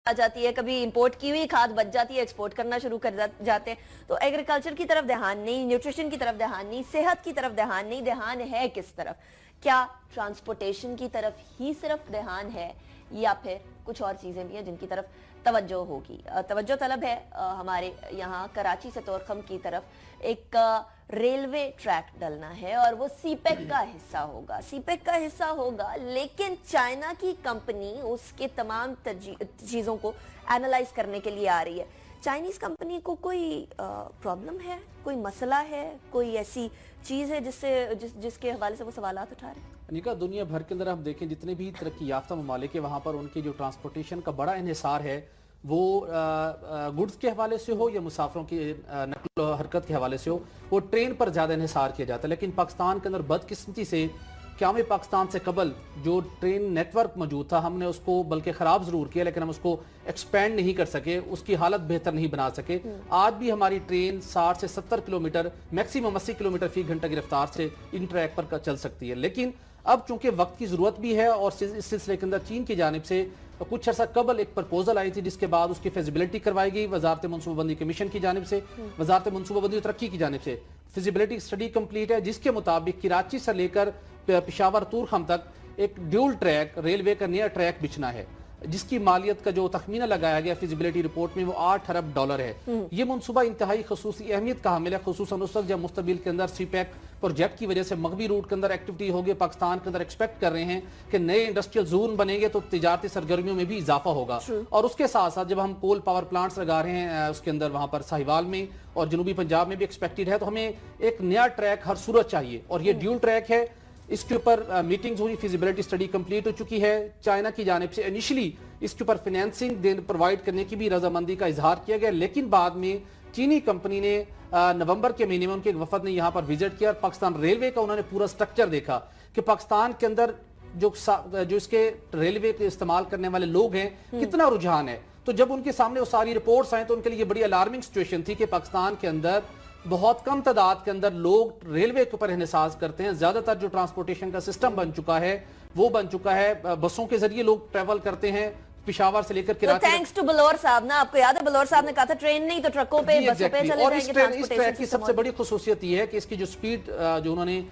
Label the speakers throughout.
Speaker 1: आ जाती है, कभी इंपोर्ट की हुई खाद बच जाती है, एक्सपोर्ट करना शुरू कर जाते हैं। तो एग्रीकल्चर की तरफ ध्यान नहीं, न्यूट्रिशन की तरफ ध्यान नहीं, सेहत की तरफ ध्यान नहीं, ध्यान है किस तरफ? क्या ट्रांसपोर्टेशन की तरफ ही सिर्फ ध्यान है या फिर कुछ और चीजें भी हैं जिनकी तरफ तवज्जो होगी? तवज्जो तलब है हमारे यहाँ कराची से तोरखम की तरफ एक रेलवे ट्रैक डलना है और वो सीपेक का हिस्सा होगा, सीपेक का हिस्सा होगा, लेकिन चाइना की कंपनी उसके तमाम चीज़ों को एनालाइज करने के लिए आ रही है। चाइनीज कंपनी को कोई प्रॉब्लम है, कोई मसला है, कोई ऐसी चीज़ है जिसके हवाले से वो सवालात उठा रहे हैं?
Speaker 2: अनिका, दुनिया भर के अंदर हम देखें जितने भी तरक्की याफ्ता ममालिक है वहाँ पर उनकी जो ट्रांसपोर्टेशन का बड़ा इन्हिसार है वो गुड्स के हवाले से हो या मुसाफरों की नकल हरकत के हवाले से हो, वो ट्रेन पर ज़्यादा इन्हिसार किया जाता है। लेकिन पाकिस्तान के अंदर बदकिस्मती से क़याम पाकिस्तान से कबल जो ट्रेन नेटवर्क मौजूद था, हमने उसको बल्कि ख़राब ज़रूर किया लेकिन हम उसको एक्सपेंड नहीं कर सके, उसकी हालत बेहतर नहीं बना सके। आज भी हमारी ट्रेन 60 से 70 किलोमीटर मैक्सिमम 80 किलोमीटर फी घंटा की रफ्तार से इन ट्रैक पर चल सकती है। लेकिन अब चूंकि वक्त की ज़रूरत भी है और इस सिलसिले के अंदर चीन की जानिब से कुछ अर्सा कबल एक प्रपोजल आई थी जिसके बाद उसकी फिजिबिलिटी करवाई गई वजारत मनसूबाबंदी कमीशन की जानिब से, वजारत मनसूबाबंदी और तरक्की की जानिब से फिजिबिलिटी स्टडी कंप्लीट है जिसके मुताबिक कराची से लेकर पेशावर तूरखम तक एक ड्यूल ट्रैक रेलवे का नया ट्रैक बिछना है, जिसकी मालियत का जो तखमीना लगाया गया फिजिबिलिटी रिपोर्ट में वो 8 अरब डॉलर है। ये मनसूबा इंतहाई खसूसी अहमियत का हामिल है, खुसूसन उस वक्त जब मुस्तबिल के अंदर सीपैक प्रोजेक्ट की वजह से मगबी रूट के अंदर एक्टिविटी होगी। पाकिस्तान के अंदर एक्सपेक्ट कर रहे हैं कि नए इंडस्ट्रियल जोन बनेंगे तो तिजारती सरगर्मियों में भी इजाफा होगा। और उसके साथ साथ जब हम कोल पावर प्लांट्स लगा रहे हैं उसके अंदर वहां पर साहिवाल में और जनूबी पंजाब में भी एक्सपेक्टेड है, तो हमें एक नया ट्रैक हर सूरत चाहिए और ये ड्यूल ट्रैक है। इसके ऊपर मीटिंग्स हुई, फिजिबिलिटी स्टडी कंप्लीट हो चुकी है। चाइना की जानिब से इनिशियली इसके ऊपर फाइनेंसिंग प्रोवाइड करने की भी रजामंदी का इजहार किया गया, लेकिन बाद में चीनी कंपनी ने नवंबर के महीने में उनके एक वफद ने यहाँ पर विजिट किया और पाकिस्तान रेलवे का उन्होंने पूरा स्ट्रक्चर देखा कि पाकिस्तान के अंदर जो इसके रेलवे के इस्तेमाल करने वाले लोग हैं कितना रुझान है। तो जब उनके सामने वो सारी रिपोर्ट्स आए तो उनके लिए बड़ी अलार्मिंग सिचुएशन थी कि पाकिस्तान के अंदर बहुत कम तादाद के अंदर लोग रेलवे के ऊपर एहसास करते हैं। ज्यादातर जो ट्रांसपोर्टेशन का सिस्टम बन चुका है वो बन चुका है, बसों के जरिए लोग ट्रेवल करते हैं पिशावर से लेकर कराची।
Speaker 1: थैंक्स टू बलौर साहब ना, आपको याद है बलौर साहब ने कहा था ट्रेन नहीं तो ट्रकों पे बसों पे चले जाएंगे।
Speaker 2: इस ट्रैक की सबसे बड़ी खुसूसियत ये है कि इसकी जो स्पीड जो उन्होंने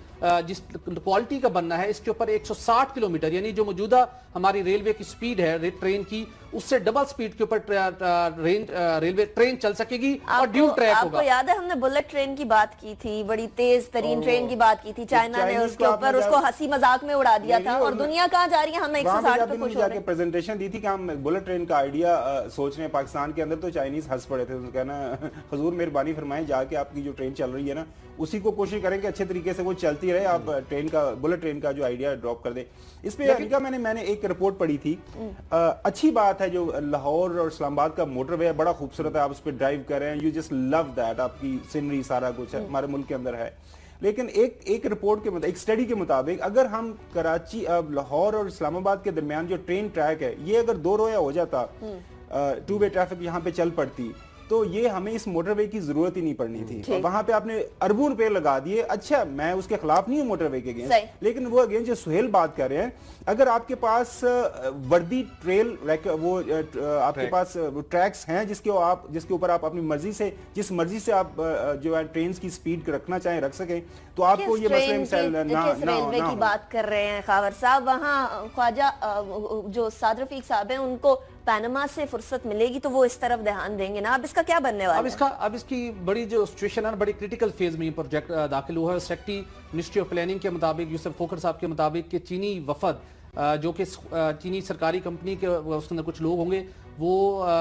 Speaker 2: जिस क्वालिटी का बनना है इसके ऊपर 160 किलोमीटर यानी जो मौजूदा हमारी रेलवे की स्पीड है ट्रेन की उससे डबल स्पीड के ऊपर रेलवे ट्रेन चल सकेगी और ड्यूल ट्रैक होगा।
Speaker 1: आपको याद है हमने बुलेट ट्रेन की बात की थी, बड़ी तेज तरीन ट्रेन की बात की थी, चाइना ने उसके ऊपर उसको हंसी मजाक में उड़ा दिया था और दुनिया कहाँ जा रही है, हम 160 पे खुश हो रहे हैं।
Speaker 3: प्रेजेंटेशन दी थी कि हम बुलेट ट्रेन का आइडिया सोच रहे हैं पाकिस्तान के अंदर, तो चाइनीज हंस पड़े थे। उसको कहना हुजूर मेहरबानी फरमाएं जाके आपकी जो ट्रेन चल रही है ना उसी को कोशिश करें कि अच्छे तरीके से वो चलती रहे, आप ट्रेन का बुलेट ट्रेन का जो आइडिया ड्रॉप कर दे। इस पे अनिका मैंने एक रिपोर्ट पढ़ी थी, अच्छी बात है जो लाहौर और इस्लामाबाद का मोटरवे है बड़ा खूबसूरत है, आप उस पर ड्राइव कर रहे हैं, यू जस्ट लव दैट, आपकी सीनरी सारा कुछ है हमारे मुल्क के अंदर है। लेकिन एक रिपोर्ट के मुताबिक, एक स्टडी के मुताबिक अगर हम कराची लाहौर और इस्लामाबाद के दरमियान जो ट्रेन ट्रैक है ये अगर 2 रोया हो जाता, 2 वे ट्रैफिक यहाँ पे चल पड़ती तो ये हमें इस मोटरवे की जरूरत ही नहीं पड़नी थी। वहां पे आपने अरबों रुपए लगा दिए। अच्छा, मैं उसके खिलाफ नहीं हूँ मोटरवे के अगेंस्ट, लेकिन वो अगेंस्ट जो सुहेल बात कर रहे हैं, अगर आपके पास वर्दी ट्रेल वो आपके पास ट्रैक्स हैं जिसके ऊपर आप अपनी मर्जी से जिस मर्जी से आप जो है ट्रेन की स्पीड रखना चाहें रख सकें, तो आपको ये मसले
Speaker 1: रेलवे की बात कर रहे हैं खावर साहब, वहाँ ख्वाजा जो साद रफीक साहब हैं उनको पैनमा से फुर्सत मिलेगी तो वो इस तरफ ध्यान देंगे ना। अब इसका क्या बनने वाला है?
Speaker 2: अब इसकी बड़ी जो सिचुएशन है बड़ी क्रिटिकल फेज में प्रोजेक्ट दाखिल हुआ है। सेक्रेटरी मिनिस्ट्री ऑफ प्लानिंग के मुताबिक यूसुफ खोखर साहब के मुताबिक कि चीनी वफद जो कि चीनी सरकारी कंपनी के उसके अंदर कुछ लोग होंगे वो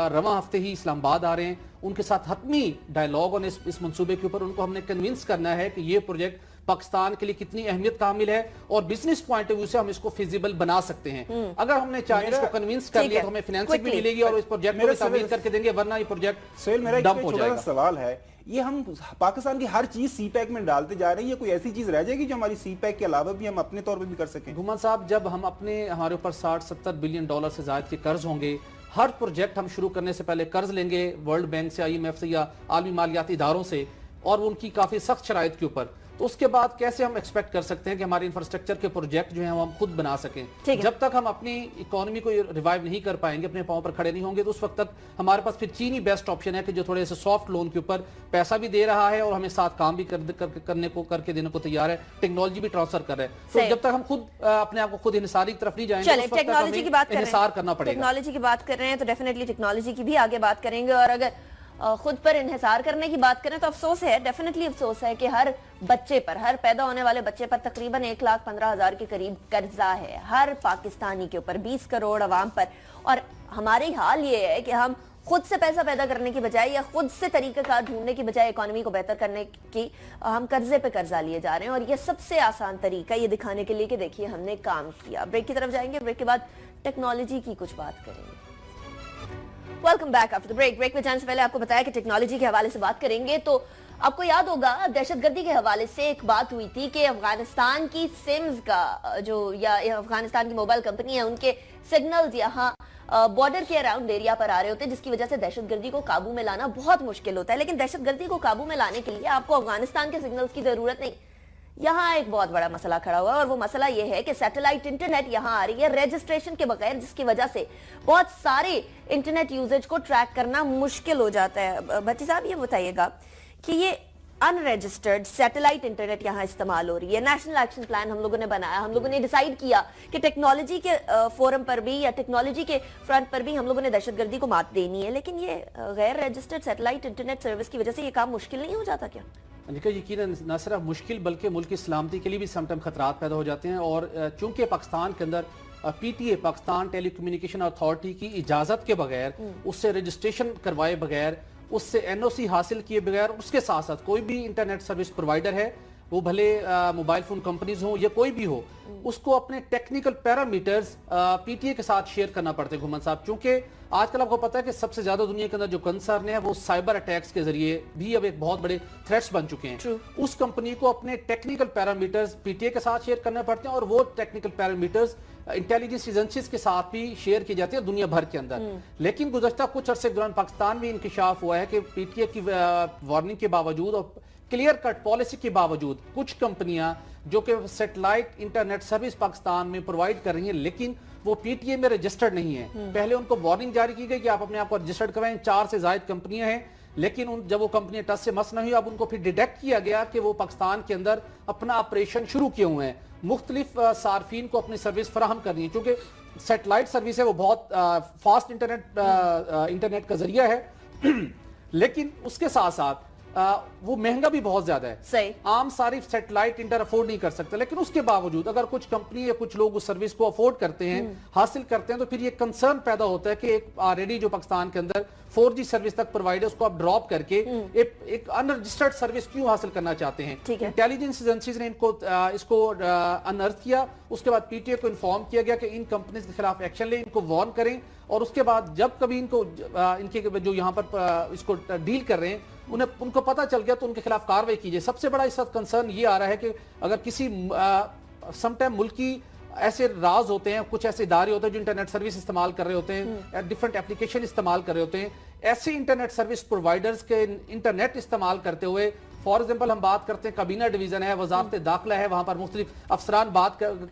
Speaker 2: रवां हफ्ते ही इस्लामाबाद आ रहे हैं, उनके साथ हतमी डायलॉग और इस मंसूबे के ऊपर उनको हमने कन्विंस करना है कि ये प्रोजेक्ट पाकिस्तान के लिए कितनी अहमियत का हामिल है और बिजनेस पॉइंट ऑफ व्यू से हम इसको फिजिबल बना सकते हैं। अगर हमने चाइनीज को कन्विंस कर लिया तो हमें फाइनेंसिंग भी मिलेगी और इस प्रोजेक्ट को भी तामील करके देंगे, वरना ये प्रोजेक्ट डंप हो जाएगा।
Speaker 3: सवाल है, ये हम पाकिस्तान की हर चीज सीपैक में डालते जा रहे हैं, ये कोई ऐसी चीज रह जाएगी जो हमारी सीपैक के अलावा भी हम अपने तौर पे भी कर सकें?
Speaker 2: घुमान साहब, जब हम हमारे ऊपर 60-70 बिलियन डॉलर से ज्यादा के कर्ज होंगे, हर प्रोजेक्ट हम शुरू करने से पहले कर्ज लेंगे वर्ल्ड बैंक से, IMF से या आलमी मालियाती इदारों से, और उनकी काफी सख्त शराइत के ऊपर تو اس کے بعد کیسے ہم ایکسپیکٹ کر سکتے ہیں کہ ہمارے انفراسٹرکچر کے پروجیکٹ جو ہیں وہ ہم خود بنا سکیں؟ جب تک ہم اپنی اکانومی کو ریوائیو نہیں کر پائیں گے، اپنے پاؤں پر کھڑے نہیں ہوں گے، تو اس وقت تک ہمارے پاس پھر چین ہی بیسٹ آپشن ہے کہ جو تھوڑے سے سافٹ لون کے اوپر پیسہ بھی دے رہا ہے اور ہمیں ساتھ کام بھی کر کے دینے کو تیار ہے، ٹیکنالوجی بھی ٹرانسفر کر رہے ہیں۔ تو جب تک ہم خود اپنے آپ کو خود انحصاری کی طرف نہیں جائیں گے، اس وقت تک ہمیں انحصار کرنا پڑے گا۔
Speaker 1: ٹیکنالوجی کی بات کر رہے ہیں تو ڈیفینیٹلی ٹیکنالوجی کی بھی آگے بات کریں گے، اور اگر خود پر انحصار کرنے کی بات کریں تو افسوس ہے، ڈیفینیٹلی افسوس ہے کہ ہر بچے پر، ہر پیدا ہونے والے بچے پر تقریباً 1,15,000 کے قریب قرضہ ہے ہر پاکستانی کے اوپر، 20 کروڑ عوام پر۔ اور ہماری حال یہ ہے کہ ہم خود سے پیسہ پیدا کرنے کی بجائے یا خود سے طریقہ کار ڈھونڈنے کی بجائے اکانومی کو بہتر کرنے کی ہم قرضے پہ قرضہ لیے جا رہے ہیں، اور یہ سب سے آسان طریقہ یہ دکھانے کے لیے کہ دیکھیے ہم نے کام کیا۔ بریک کی طرف جائیں گے، بریک کے بعد ٹیکنالوجی کی کچھ بات کریں گے۔ Welcome back after the break. Break میں جانے سے پہلے آپ کو بتایا کہ ٹیکنالوجی کے حوالے سے بات کریں گے، تو آپ کو یاد ہوگا دہشت گردی کے حوالے سے ایک بات ہوئی تھی کہ افغانستان کی سمز کا یا افغانستان کی موبائل کمپنی ہے، ان کے سگنلز یہاں بارڈر کے اراؤنڈ ایریا پر آ رہے ہوتے ہیں، جس کی وجہ سے دہشت گردی کو قابو میں لانا بہت مشکل ہوتا ہے۔ لیکن دہشت گردی کو قابو میں لانے کے لیے آپ کو افغانستان کے سگنلز کی ضرورت نہیں۔ یہاں ایک بہت بڑا مسئلہ کھڑا ہوا ہے، اور وہ مسئلہ یہ ہے کہ سیٹلائٹ انٹرنیٹ یہاں آ رہی ہے رجسٹریشن کے بغیر، جس کی وجہ سے بہت سارے انٹرنیٹ یوزیج کو ٹریک کرنا مشکل ہو جاتا ہے۔ بھٹی صاحب یہ بتائیے گا کہ یہ ان رجسٹرڈ سیٹلائٹ انٹرنیٹ یہاں استعمال ہو رہی ہے، نیشنل ایکشن پلان ہم لوگوں نے بنایا، ہم لوگوں نے ڈیسائیڈ کیا کہ ٹیکنالوجی کے فورم پر بھی یا ٹیکنالوجی کے فرنٹ پر بھی ہم لوگوں نے دہشت گردی کو مات دینی ہے، لیکن یہ غیر رجسٹرڈ سیٹلائٹ انٹرنیٹ سروس کی وجہ سے یہ کام مشکل نہیں ہو جاتا کیا؟
Speaker 2: دیکھیں یقیناً نہ صرف مشکل بلکہ ملک کی سلامتی کے لیے بھی سم ٹائم خطرات پیدا ہو جاتے ہیں، اور چونکہ پاکستان کے اندر P T A Pakistan telecommunication authority کی اجازت کے بغیر، اس سے رجسٹریشن کروائے بغیر، اس سے این او سی حاصل کیے بغیر، اس کے ساتھ ساتھ کوئی بھی انٹرنیٹ سروس پرووائڈر ہے، وہ بھلے موبائل فون کمپنیز ہوں یا کوئی بھی ہو، اس کو اپنے ٹیکنیکل پیرامیٹرز پی ٹی اے کے ساتھ شیئر کرنا پڑتے ہیں گھومن صاحب، چونکہ آج کل آپ کو پتا ہے کہ سب سے زیادہ دنیا کے اندر جو کنسرن ہے وہ سائبر اٹیکس کے ذریعے بھی اب ایک بہت بڑے تھریٹس بن چکے ہیں۔ اس کمپنی کو اپنے ٹیکنیکل پیرامیٹرز پی ٹی اے کے ساتھ شیئر کرنے پڑتے ہیں، اور وہ ٹیکنیکل پیرامیٹرز انٹیلیجنس ایجنسیز کے ساتھ بھی شیئر کی جاتی ہے دنیا بھر کے اندر۔ لیکن گزشتہ کچھ عرصے کے دوران پاکستان میں انکشاف ہوا ہے کہ پی ٹی اے کی وارننگ کے باوجود اور کلیئر کٹ پالیسی کے باوجود کچھ کمپنیاں جو کہ سیٹلائٹ انٹرنیٹ سروس پاکستان میں پرووائڈ کر رہی ہیں، لیکن وہ پی ٹی اے میں رجسٹرڈ نہیں ہیں۔ پہلے ان کو وارننگ جاری کی گئی کہ آپ اپنے آپ کو رجسٹرڈ کروائیں، 4 سے زائد کمپنیاں ہیں، لیکن جب وہ کمپنیاں ٹچ سے مس نہ ہوئی، اب ان کو پھر ڈیٹیکٹ کیا گیا کہ وہ پاکستان کے اندر اپنا آپریشن شروع کیے ہوئے ہیں، مختلف صارفین کو اپنی سروس فراہم کرنی ہے، چونکہ سیٹلائٹ سروس ہے وہ بہت فاسٹ انٹرنیٹ کا ذریعہ ہے، لیکن اس کے ساتھ ساتھ وہ مہنگا بھی بہت زیادہ ہے، صحیح عام صارف سیٹلائٹ انٹر افورڈ نہیں کر سکتے۔ لیکن اس کے باوجود اگر کچھ کمپنی یا کچھ لوگ اس سروس کو افورڈ کرتے ہیں، حاصل کرتے ہیں، تو پھر یہ کنسرن پیدا ہوتا ہے کہ ایک آلریڈی جو پاکستان کے اندر 4G سروس تک پرووائڈ ہے، اس کو آپ ڈراپ کر کے ایک ان رجسٹرڈ سروس کیوں حاصل کرنا چاہتے ہیں؟ انٹیلیجنس ایجنسیز نے اس کو انرتھ کیا، اس کے بعد پی ٹی اے کو انفارم کیا گیا کہ ان کمپنیز کے خلاف ایکشن لیں، ان کو وارن کریں، اور اس کے بعد جب کبھی ان کے جو یہاں پر اس کو ڈیل کر رہے ہیں ان کو پتہ چل گیا تو ان کے خلاف کاروائی کیجیے۔ سب سے بڑا اس وقت کنسرن یہ آ رہا ہے کہ اگر کسی سم ٹائم ملکی ایسے راز ہوتے ہیں، کچھ ایسے ادارے ہوتے ہیں جو انٹرنیٹ سروس استعمال کر رہے ہوتے ہیں، ڈیفرنٹ اپلیکیشن استعمال کر رہے ہوتے ہیں، ایسے انٹرنیٹ سروس پرووائڈرز کے انٹرنیٹ استعمال کرتے ہوئے، فار ایگزامپل ہم بات کرتے ہیں کابینہ ڈویژن ہے، وزارت داخلہ ہے، وہاں پر مختلف افسران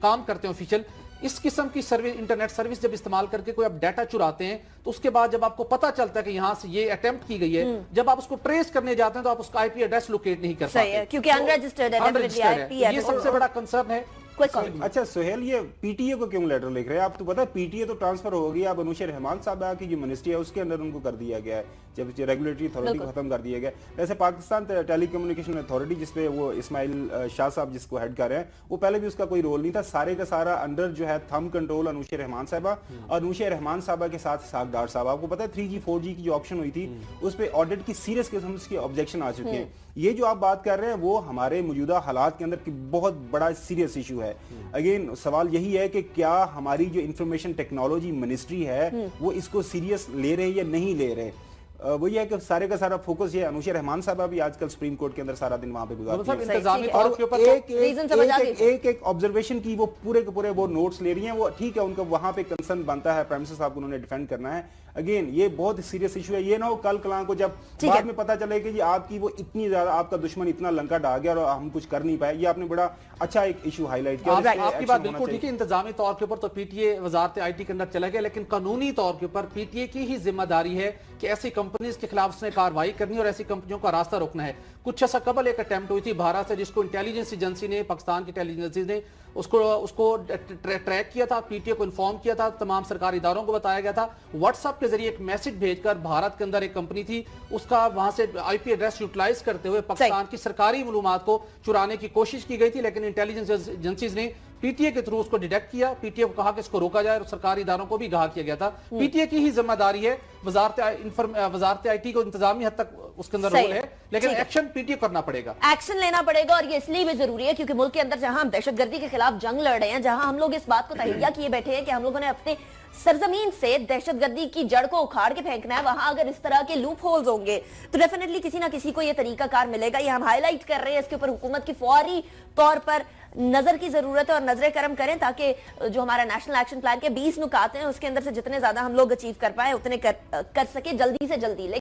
Speaker 2: کام کرتے ہیں آفیشیل، اس قسم کی انٹرنیٹ سروس جب استعمال کر کے کوئی آپ ڈیٹا چراتے ہیں، تو اس کے بعد جب آپ کو پتا چلتا ہے کہ یہاں سے یہ اٹیمپٹ کی گئی ہے، جب آپ اس کو ٹریس کرنے جاتے ہیں تو آپ اس کا آئی پی ایڈریس لوکیٹ نہیں کر پاتے،
Speaker 1: کیونکہ انرجسٹرڈ ہے۔
Speaker 2: یہ سب سے بڑا کنسرن ہے۔
Speaker 3: اچھا سہیل، یہ پی ٹی اے کو کیوں لیٹر لکھ رہے ہیں آپ؟ تو پتا ہے پی ٹی اے تو ٹرانسفر ہو گیا، اب انوشیر رحمان صاحب کی جو منسٹری ہے اس کے اندر ان کو کر دیا گیا ہے، جب ریگولیٹری اتھارٹی کو ختم کر دیا گیا۔ ویسے پاکستان ٹیلی کمیونیکیشن اتھارٹی جس پہ وہ اسماعیل شاہ صاحب جس کو ہیڈ کر رہے ہیں، وہ پہلے بھی اس کا کوئی رول نہیں تھا، سارے کا سارا انڈر جو ہے تھم کنٹرول انوشیر رحمان صاحبہ، اور انوشیر رحمان صاحبہ کے ساتھ اسحاق ڈار صاحب۔ آپ کو پتا ہے 3G 4G کی جو آپشن ہوئی تھی اس پہ آڈٹ کی سیریس قسم کی آبجیکشن آ چکے ہیں۔ یہ جو آپ بات کر رہے ہیں وہ ہمارے موجودہ حالات کے اندر کی بہت بڑا سیریس ایشو ہے۔ اگین سوال یہی ہے کہ کیا ہماری جو انفارمیشن ٹیکنالوجی منسٹری ہے وہ اس کو سیریس لے رہے یا نہیں لے رہے؟ वो ये है कि सारे का सारा फोकस ये अनुशा रहमान साहब भी आजकल सुप्रीम कोर्ट के अंदर सारा दिन वहां पे गुजारती हैं।
Speaker 2: इंतजामी
Speaker 1: ठीक है।
Speaker 2: तौर के ऊपर
Speaker 1: Reason समझ आ गई।
Speaker 3: एक ऑब्जर्वेशन की वो पूरे के पूरे वो नोट्स ले रही हैं, वो ठीक है, उनका वहां पे कंसर्न बनता है, प्राइम मिनिस्टर साहब को उन्होंने डिफेंड करना है। अगेन ये बहुत सीरियस इशू है, ये ना हो कल कलां को जब बाद में पता चले कि जी आपकी वो इतनी ज्यादा, आपका दुश्मन इतना लंका ढा गया और हम कुछ कर नहीं पाए। ये आपने बड़ा अच्छा एक इशू हाईलाइट किया।
Speaker 2: आपकी बात बिल्कुल ठीक है। इंतजामी तौर के ऊपर तो पीटीए वजारत आईटी के अंदर चला गया, लेकिन कानूनी तौर के ऊपर पीटीए की ही जिम्मेदारी है कि ऐसी कंपनीज के खिलाफ उसने कार्रवाई करनी और ऐसी कंपनियों का रास्ता रोकना है। कुछ ऐसा कबल एक अटेम्प्ट हुई थी भारत से, जिसको इंटेलिजेंस एजेंसी ने, पाकिस्तान की इंटेलिजेंस ने उसको ट्रैक किया था, पीटीए को इन्फॉर्म किया था, तमाम सरकारी इदारों को बताया गया था। व्हाट्सएप के जरिए एक मैसेज भेजकर भारत के अंदर एक कंपनी थी, उसका वहां से आईपी एड्रेस यूटिलाइज करते हुए पाकिस्तान की सरकारी मालूमात को चुराने की कोशिश की गई थी, लेकिन इंटेलिजेंस एजेंसीज ने पीटीए के थ्रू उसको डिटेक्ट किया। पीटीए को कहा कि इसको रोका जाए और सरकारी इदारों को भी कहा किया गया था। पीटीए की ही जिम्मेदारी है, वजारत आईटी को इंतजामी हद तक उसके अंदर रोल है, लेकिन एक्शन पीटीए करना पड़ेगा,
Speaker 1: एक्शन लेना पड़ेगा। और ये इसलिए भी जरूरी है क्योंकि मुल्क के अंदर जहां हम दहशतगर्दी के खिलाफ जंग लड़ रहे हैं, जहां हम लोग इस बात को तहैया किए बैठे हैं कि हम लोगों ने अपने सरजमीन से दहशतगर्दी की जड़ को उखाड़ के फेंकना है, वहां अगर इस तरह के लूप होल्स होंगे तो डेफिनेटली किसी ना किसी को ये तरीका कार मिलेगा। ये हम हाईलाइट कर रहे हैं, इसके ऊपर हुकूमत की फौरी तौर पर नजर की जरूरत है और नजर करम करें, ताकि जो हमारा नेशनल एक्शन प्लान के 20 नुकात हैं उसके अंदर से जितने ज्यादा हम लोग अचीव कर पाए उतने कर सके जल्दी से जल्दी।